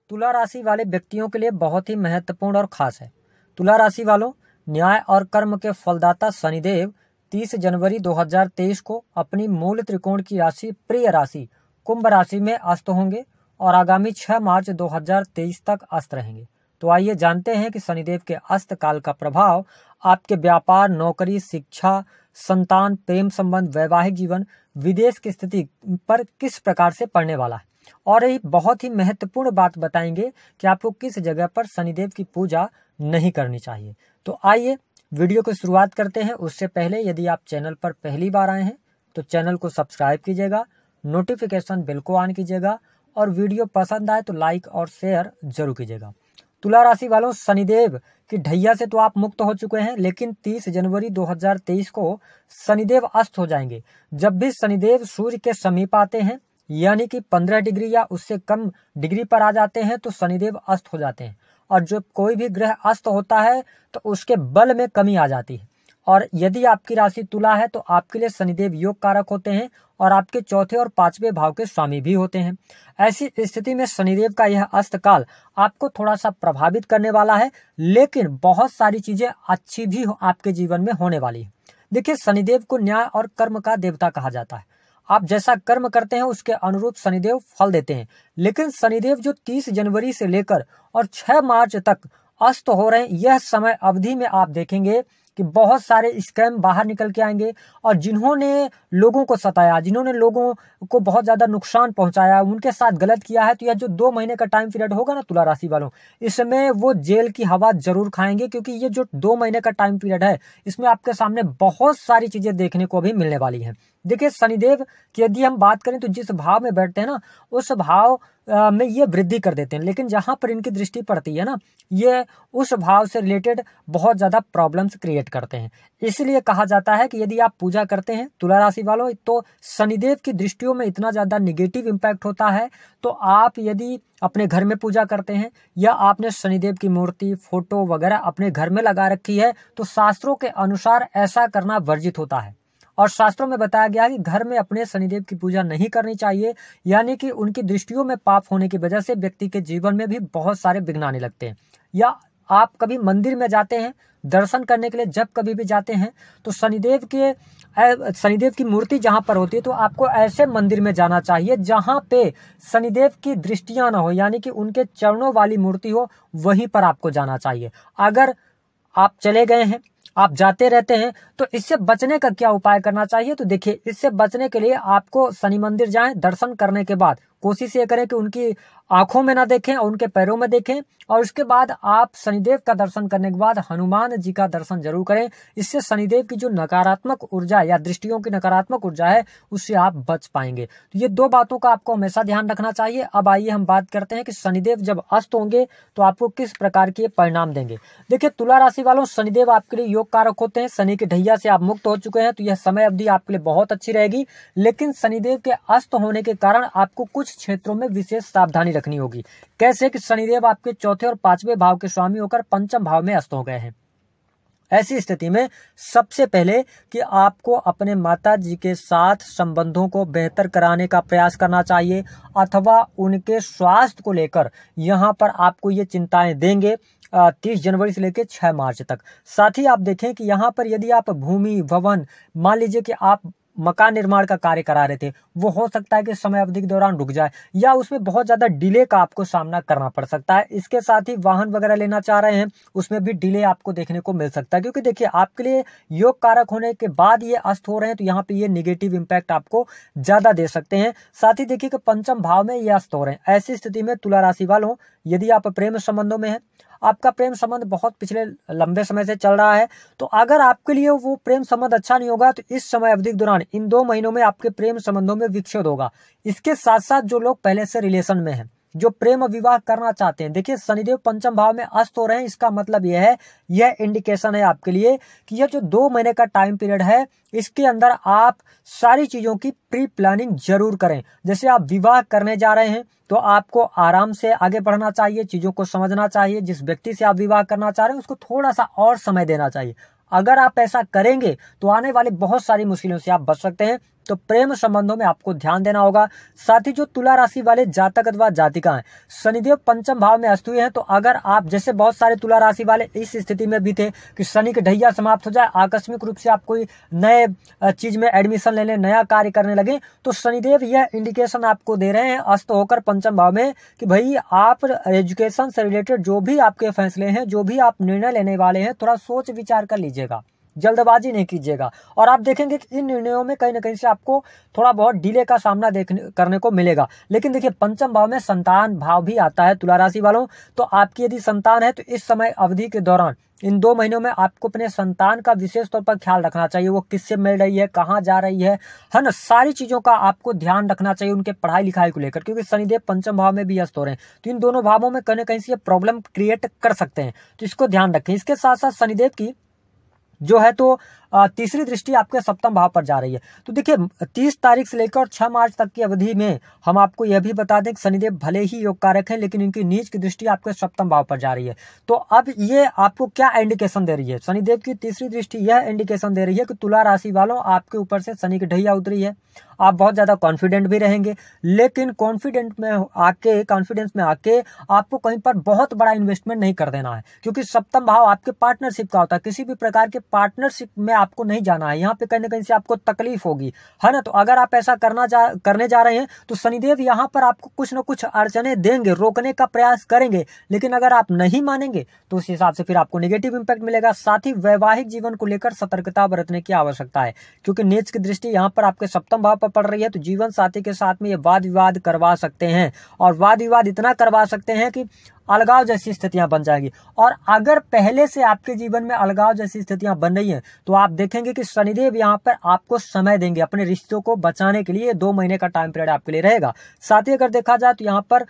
तुला राशि वाले व्यक्तियों के लिए बहुत ही महत्वपूर्ण और खास है। तुला राशि वालों, न्याय और कर्म के फलदाता शनिदेव 30 जनवरी 2023 को अपनी मूल त्रिकोण की राशि प्रिय राशि कुंभ राशि में अस्त होंगे और आगामी 6 मार्च 2023 तक अस्त रहेंगे। तो आइए जानते हैं कि शनिदेव के अस्त काल का प्रभाव आपके व्यापार, नौकरी, शिक्षा, संतान, प्रेम संबंध, वैवाहिक जीवन, विदेश की स्थिति पर किस प्रकार से पड़ने वाला है। और एक बहुत ही महत्वपूर्ण बात बताएंगे कि आपको किस जगह पर शनिदेव की पूजा नहीं करनी चाहिए। तो आइए वीडियो की शुरुआत करते हैं। उससे पहले यदि आप चैनल पर पहली बार आए हैं तो चैनल को सब्सक्राइब कीजिएगा, नोटिफिकेशन बेल को ऑन कीजिएगा और वीडियो पसंद आए तो लाइक और शेयर जरूर कीजिएगा। तुला राशि वालों, शनिदेव की ढैया से तो आप मुक्त हो चुके हैं, लेकिन 30 जनवरी 2023 को शनिदेव अस्त हो जाएंगे। जब भी शनिदेव सूर्य के समीप आते हैं यानी कि 15 डिग्री या उससे कम डिग्री पर आ जाते हैं तो शनिदेव अस्त हो जाते हैं। और जब कोई भी ग्रह अस्त होता है तो उसके बल में कमी आ जाती है। और यदि आपकी राशि तुला है तो आपके लिए शनिदेव योग कारक होते हैं और आपके चौथे और पांचवें भाव के स्वामी भी होते हैं। ऐसी स्थिति में शनिदेव का यह अस्त काल आपको थोड़ा सा प्रभावित करने वाला है, लेकिन बहुत सारी चीजें अच्छी भी आपके जीवन में होने वाली है। देखिए, शनिदेव को न्याय और कर्म का देवता कहा जाता है। आप जैसा कर्म करते हैं उसके अनुरूप शनिदेव फल देते हैं। लेकिन शनिदेव जो 30 जनवरी से लेकर और 6 मार्च तक अस्त हो रहे हैं, यह समय अवधि में आप देखेंगे कि बहुत सारे स्कैम बाहर निकल के आएंगे और जिन्होंने लोगों को सताया, जिन्होंने लोगों को बहुत ज्यादा नुकसान पहुंचाया, उनके साथ गलत किया है, तो यह जो 2 महीने का टाइम पीरियड होगा ना तुला राशि वालों, इसमें वो जेल की हवा जरूर खाएंगे। क्योंकि ये जो 2 महीने का टाइम पीरियड है इसमें आपके सामने बहुत सारी चीजें देखने को भी मिलने वाली है। देखिए, शनिदेव की यदि हम बात करें तो जिस भाव में बैठते हैं ना उस भाव में ये वृद्धि कर देते हैं, लेकिन जहां पर इनकी दृष्टि पड़ती है ना, ये उस भाव से रिलेटेड बहुत ज्यादा प्रॉब्लम्स क्रिएट करते हैं। इसलिए कहा जाता है कि यदि आप पूजा करते हैं तुला राशि वालों तो शनिदेव की दृष्टियों में इतना ज्यादा निगेटिव इम्पैक्ट होता है। तो आप यदि अपने घर में पूजा करते हैं या आपने शनिदेव की मूर्ति, फोटो वगैरह अपने घर में लगा रखी है तो शास्त्रों के अनुसार ऐसा करना वर्जित होता है। और शास्त्रों में बताया गया है कि घर में अपने शनिदेव की पूजा नहीं करनी चाहिए, यानी कि उनकी दृष्टियों में पाप होने की वजह से व्यक्ति के जीवन में भी बहुत सारे विघ्न आने लगते हैं। या आप कभी मंदिर में जाते हैं दर्शन करने के लिए, जब कभी भी जाते हैं तो शनिदेव की मूर्ति जहां पर होती है तो आपको ऐसे मंदिर में जाना चाहिए जहां पे शनिदेव की दृष्टियां ना हो, यानी कि उनके चरणों वाली मूर्ति हो, वहीं पर आपको जाना चाहिए। अगर आप चले गए हैं, आप जाते रहते हैं, तो इससे बचने का क्या उपाय करना चाहिए? तो देखिए, इससे बचने के लिए आपको शनि मंदिर जाएं, दर्शन करने के बाद कोशिश ये करें कि उनकी आंखों में ना देखें और उनके पैरों में देखें। और उसके बाद आप शनिदेव का दर्शन करने के बाद हनुमान जी का दर्शन जरूर करें। इससे शनिदेव की जो नकारात्मक ऊर्जा या दृष्टियों की नकारात्मक ऊर्जा है उससे आप बच पाएंगे। तो ये 2 बातों का आपको हमेशा ध्यान रखना चाहिए। अब आइए हम बात करते हैं कि शनिदेव जब अस्त होंगे तो आपको किस प्रकार के परिणाम देंगे। देखिए, तुला राशि वालों, शनिदेव आपके लिए योग कारक होते हैं। शनि की ढैया से आप मुक्त हो चुके हैं तो यह समय अवधि आपके लिए बहुत अच्छी रहेगी। लेकिन शनिदेव के अस्त होने के कारण आपको कुछ क्षेत्रों में विशेष सावधानी रखनी होगी। कैसे कि शनिदेव आपके चौथे और पांचवें भाव के स्वामी होकर पंचम भाव में अस्त हो गए हैं। ऐसी स्थिति में सबसे पहले कि आपको अपने माता जी के साथ संबंधों को बेहतर कराने का प्रयास करना चाहिए, अथवा उनके स्वास्थ्य को लेकर यहाँ पर आपको ये चिंताएं देंगे 30 जनवरी से लेकर 6 मार्च तक। साथ ही आप देखें कि यहाँ पर यदि आप भूमि, भवन, मान लीजिए कि आप मकान निर्माण का कार्य करा रहे थे, वो हो सकता है कि समय अवधि के दौरान रुक जाए या उसमें बहुत ज्यादा डिले का आपको सामना करना पड़ सकता है। इसके साथ ही वाहन वगैरह लेना चाह रहे हैं उसमें भी डिले आपको देखने को मिल सकता है। क्योंकि देखिए, आपके लिए योग कारक होने के बाद ये अस्त हो रहे हैं तो यहाँ पे ये निगेटिव इंपैक्ट आपको ज्यादा दे सकते हैं। साथ ही देखिए कि पंचम भाव में ये अस्त हो रहे हैं। ऐसी स्थिति में तुला राशि वालों, यदि आप प्रेम संबंधों में हैं, आपका प्रेम संबंध बहुत पिछले लंबे समय से चल रहा है, तो अगर आपके लिए वो प्रेम संबंध अच्छा नहीं होगा तो इस समय अवधि के दौरान इन 2 महीनों में आपके प्रेम संबंधों में विच्छेद होगा। इसके साथ साथ जो लोग पहले से रिलेशन में हैं, जो प्रेम विवाह करना चाहते हैं, देखिए शनिदेव पंचम भाव में अस्त हो रहे हैं, इसका मतलब यह है, यह इंडिकेशन है आपके लिए कि यह जो 2 महीने का टाइम पीरियड है इसके अंदर आप सारी चीजों की प्री प्लानिंग जरूर करें। जैसे आप विवाह करने जा रहे हैं तो आपको आराम से आगे बढ़ना चाहिए, चीजों को समझना चाहिए। जिस व्यक्ति से आप विवाह करना चाह रहे हैं उसको थोड़ा सा और समय देना चाहिए। अगर आप ऐसा करेंगे तो आने वाली बहुत सारी मुश्किलों से आप बच सकते हैं। तो प्रेम संबंधों में आपको ध्यान देना होगा। साथ ही जो तुला राशि वाले जातक अथवा जातिका हैं, शनिदेव पंचम भाव में अस्त हुए हैं, तो अगर आप जैसे बहुत सारे तुला राशि वाले इस स्थिति में भी थे कि शनि की ढैया समाप्त हो जाए, आकस्मिक रूप से आप कोई नए चीज में एडमिशन ले लें, नया कार्य करने लगे, तो शनिदेव यह इंडिकेशन आपको दे रहे हैं अस्त होकर पंचम भाव में कि भाई आप एजुकेशन से रिलेटेड जो भी आपके फैसले हैं, जो भी आप निर्णय लेने वाले हैं, थोड़ा सोच विचार कर लीजिएगा, जल्दबाजी नहीं कीजिएगा। और आप देखेंगे कि इन निर्णयों में कहीं ना कहीं से आपको थोड़ा बहुत डिले का सामना करने को मिलेगा। लेकिन देखिए पंचम भाव में संतान भाव भी आता है तुला राशि वालों, तो आपकी यदि संतान है तो इस समय अवधि के दौरान इन 2 महीनों में आपको अपने संतान का विशेष तौर पर ख्याल रखना चाहिए। वो किससे मिल रही है, कहाँ जा रही है ना, सारी चीजों का आपको ध्यान रखना चाहिए उनके पढ़ाई लिखाई को लेकर, क्योंकि शनिदेव पंचम भाव में भी अस्त हो रहे हैं, तो इन दोनों भावों में कहीं ना कहीं से प्रॉब्लम क्रिएट कर सकते हैं, तो इसको ध्यान रखें। इसके साथ साथ शनिदेव की जो है तो तीसरी दृष्टि आपके सप्तम भाव पर जा रही है। तो देखिए 30 तारीख से लेकर 6 मार्च तक की अवधि में हम आपको यह भी बता दें कि शनिदेव भले ही योग कारक है, लेकिन इनकी नीच की दृष्टि आपके सप्तम भाव पर जा रही है। तो अब ये आपको क्या इंडिकेशन दे रही है? शनिदेव की तीसरी दृष्टि यह इंडिकेशन दे रही है कि तुला राशि वालों आपके ऊपर से शनि की ढैया उतरी है, आप बहुत ज्यादा कॉन्फिडेंट भी रहेंगे, लेकिन कॉन्फिडेंस में आके आपको कहीं पर बहुत बड़ा इन्वेस्टमेंट नहीं कर देना है, क्योंकि सप्तम भाव आपके पार्टनरशिप का होता है। किसी भी प्रकार के पार्टनरशिप में आपको नहीं जाना है, यहाँ पे कहीं ना कहीं से आपको तकलीफ होगी, है ना। तो अगर आप ऐसा करने जा रहे हैं तो शनिदेव यहाँ पर आपको कुछ न कुछ अड़चने देंगे, रोकने का प्रयास करेंगे, लेकिन अगर आप नहीं मानेंगे तो उस हिसाब से फिर आपको नेगेटिव इंपैक्ट मिलेगा। साथ ही वैवाहिक जीवन को लेकर सतर्कता बरतने की आवश्यकता है, क्योंकि नीच की दृष्टि यहाँ पर आपके सप्तम भाव पर पड़ रही है, तो जीवन साथी के साथ में ये वाद विवाद करवा सकते हैं, और वाद विवाद इतना करवा सकते हैं कि अलगाव जैसी स्थितियां बन जाएगी। और अगर पहले से आपके जीवन में अलगाव जैसी स्थितियां बन रही हैं, तो आप देखेंगे कि शनिदेव यहाँ पर आपको समय देंगे अपने रिश्तों को बचाने के लिए। 2 महीने का टाइम पीरियड आपके लिए रहेगा। साथ ही अगर देखा जाए तो यहाँ पर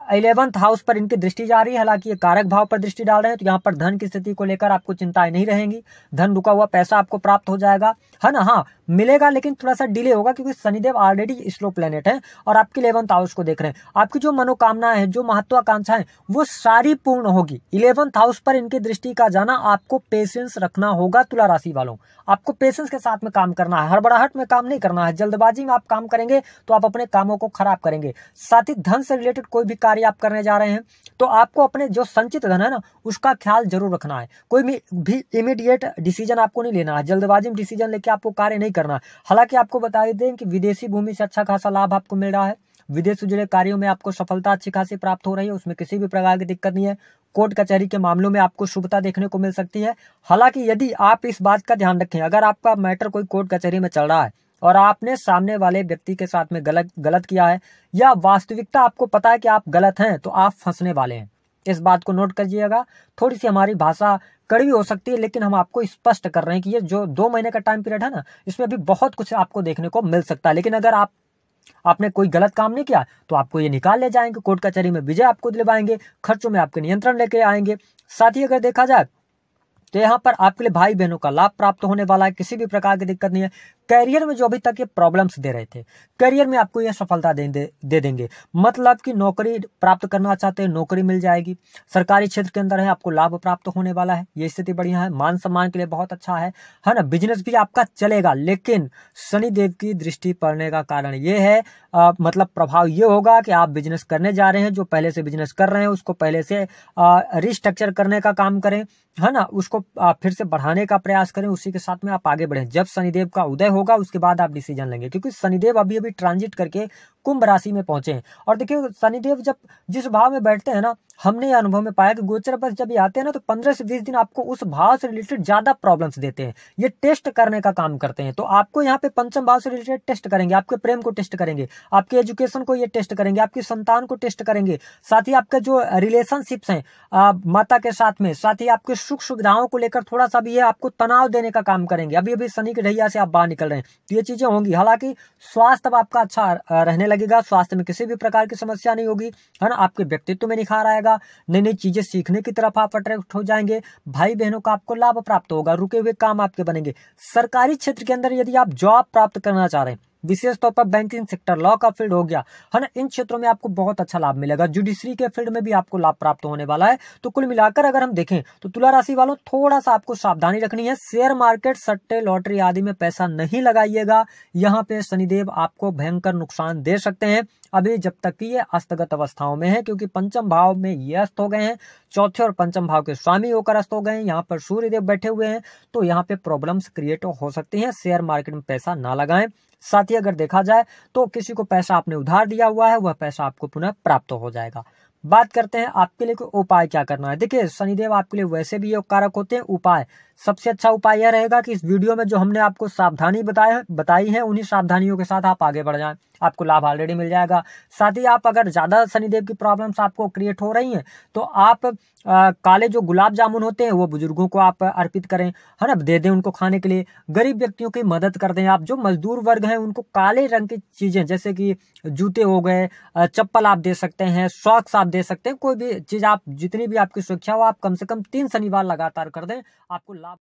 11th हाउस पर इनकी दृष्टि जा रही है, हालांकि ये कारक भाव पर दृष्टि डाल रहे हैं, तो यहाँ पर धन की स्थिति को लेकर आपको चिंताएं नहीं रहेंगी। धन रुका हुआ पैसा आपको प्राप्त हो जाएगा, है ना। हाँ मिलेगा, लेकिन थोड़ा सा डिले होगा, क्योंकि शनिदेव ऑलरेडी स्लो प्लेनेट है और आपके 11th हाउस को देख रहे हैं। आपकी जो मनोकामनाएं हैं, जो महत्वाकांक्षाएं, वो सारी पूर्ण होगी। 11th हाउस पर इनकी दृष्टि का जाना, आपको पेशेंस रखना होगा तुला राशि वालों। आपको पेशेंस के साथ में काम करना है, हड़बड़ाहट में काम नहीं करना है। जल्दबाजी में आप काम करेंगे तो आप अपने कामों को खराब करेंगे। साथ ही धन से रिलेटेड कोई भी कार्य आप करने जा रहे हैं तो आपको अपने जो संचित धन है ना, उसका ख्याल जरूर रखना है। कोई भी इमीडिएट डिसीजन आपको नहीं लेना है, जल्दबाजी में डिसीजन लेके आपको कार्य नहीं करना है। हालांकि आपको बता दें कि विदेशी भूमि से अच्छा खासा लाभ आपको मिल रहा है, विदेश से जुड़े कार्यों में आपको सफलता अच्छी खासी प्राप्त हो रही है, उसमें किसी भी प्रकार की दिक्कत नहीं है। कोर्ट कचहरी के मामलों में आपको शुभता देखने को मिल सकती है। हालांकि यदि आप इस बात का ध्यान रखें, अगर आपका मैटर कोई कोर्ट कचहरी में चल रहा है और आपने सामने वाले व्यक्ति के साथ में गलत किया है, या वास्तविकता आपको पता है कि आप गलत हैं, तो आप फंसने वाले हैं। इस बात को नोट करिएगा। थोड़ी सी हमारी भाषा कड़वी हो सकती है, लेकिन हम आपको स्पष्ट कर रहे हैं कि ये जो 2 महीने का टाइम पीरियड है ना, इसमें भी बहुत कुछ आपको देखने को मिल सकता है। लेकिन अगर आपने कोई गलत काम नहीं किया तो आपको ये निकाल ले जाएंगे, कोर्ट कचहरी में विजय आपको दिलवाएंगे, खर्चों में आपके नियंत्रण लेके आएंगे। साथ ही अगर देखा जाए तो यहाँ पर आपके लिए भाई बहनों का लाभ प्राप्त होने वाला है, किसी भी प्रकार की दिक्कत नहीं है। करियर में जो अभी तक ये प्रॉब्लम्स दे रहे थे, करियर में आपको ये सफलता दे देंगे। मतलब कि नौकरी प्राप्त करना चाहते हैं, नौकरी मिल जाएगी। सरकारी क्षेत्र के अंदर है, आपको लाभ प्राप्त होने वाला है, ये स्थिति बढ़िया है। मान सम्मान के लिए बहुत अच्छा है ना। बिजनेस भी आपका चलेगा, लेकिन शनिदेव की दृष्टि पड़ने का कारण ये है, मतलब प्रभाव ये होगा कि आप बिजनेस करने जा रहे हैं, जो पहले से बिजनेस कर रहे हैं उसको पहले से रिस्ट्रक्चर करने का काम करें, है ना, उसको फिर से बढ़ाने का प्रयास करें, उसी के साथ में आप आगे बढ़ें। जब शनिदेव का उदय होगा उसके बाद आप डिसीजन लेंगे, क्योंकि शनिदेव अभी ट्रांजिट करके कुंभ राशि में पहुंचे हैं। और देखिए शनिदेव जब जिस भाव में बैठते हैं ना, हमने यह अनुभव में पाया कि गोचर पर जब ये आते हैं ना, तो 15 से 20 दिन आपको उस भाव से रिलेटेड ज्यादा प्रॉब्लम्स देते हैं। ये टेस्ट करने का काम करते हैं। तो आपको यहाँ पे पंचम भाव से रिलेटेड टेस्ट करेंगे, आपके प्रेम को टेस्ट करेंगे, आपके एजुकेशन को ये टेस्ट करेंगे, आपकी संतान को टेस्ट करेंगे। साथ ही आपके जो रिलेशनशिप्स हैं माता के साथ में, साथ ही आपके सुख सुविधाओं को लेकर थोड़ा सा भी ये आपको तनाव देने का काम करेंगे। अभी शनि की ढैया से आप बाहर निकल रहे हैं, तो ये चीजें होंगी। हालांकि स्वास्थ्य अब आपका अच्छा रहने लगेगा, स्वास्थ्य में किसी भी प्रकार की समस्या नहीं होगी, है ना। आपके व्यक्तित्व में निखार आएगा, नई नई चीजें सीखने की तरफ आप अट्रैक्ट हो जाएंगे। भाई बहनों का आपको लाभ प्राप्त होगा, रुके हुए काम आपके बनेंगे। सरकारी क्षेत्र के अंदर यदि आप जॉब प्राप्त करना चाह रहे हैं, विशेष तौर पर बैंकिंग सेक्टर, लॉ का फील्ड हो गया, है ना, इन क्षेत्रों में आपको बहुत अच्छा लाभ मिलेगा। जुडिशरी के फील्ड में भी आपको लाभ प्राप्त होने वाला है। तो कुल मिलाकर अगर हम देखें तो तुला राशि वालों थोड़ा सा आपको सावधानी रखनी है। शेयर मार्केट, सट्टे, लॉटरी आदि में पैसा नहीं लगाइएगा। यहाँ पे शनिदेव आपको भयंकर नुकसान दे सकते हैं अभी जब तक कि ये अस्तगत अवस्थाओं में है, क्योंकि पंचम भाव में ये अस्त हो गए हैं, चौथे और पंचम भाव के स्वामी होकर अस्त हो गए हैं, यहाँ पर सूर्यदेव बैठे हुए हैं। तो यहाँ पे प्रॉब्लम्स क्रिएट हो सकती हैं। शेयर मार्केट में पैसा ना लगाएं। साथ ही अगर देखा जाए तो किसी को पैसा आपने उधार दिया हुआ है, वह पैसा आपको पुनः प्राप्त हो जाएगा। बात करते हैं आपके लिए उपाय क्या करना है। देखिए शनिदेव आपके लिए वैसे भी योग कारक होते हैं। उपाय, सबसे अच्छा उपाय यह रहेगा कि इस वीडियो में जो हमने आपको सावधानी बताई है उन्हीं सावधानियों के साथ आप आगे बढ़ जाएं, आपको लाभ ऑलरेडी मिल जाएगा। साथ ही आप अगर ज्यादा शनिदेव की प्रॉब्लम्स आपको क्रिएट हो रही हैं तो आप काले जो गुलाब जामुन होते हैं वो बुजुर्गों को आप अर्पित करें, है ना, दे दें उनको खाने के लिए। गरीब व्यक्तियों की मदद कर दें आप। जो मजदूर वर्ग हैं उनको काले रंग की चीजें जैसे कि जूते हो गए, चप्पल आप दे सकते हैं, सॉक्स आप दे सकते हैं, कोई भी चीज आप, जितनी भी आपकी सुरक्षा हो, आप कम से कम 3 शनिवार लगातार कर दें, आपको लाभ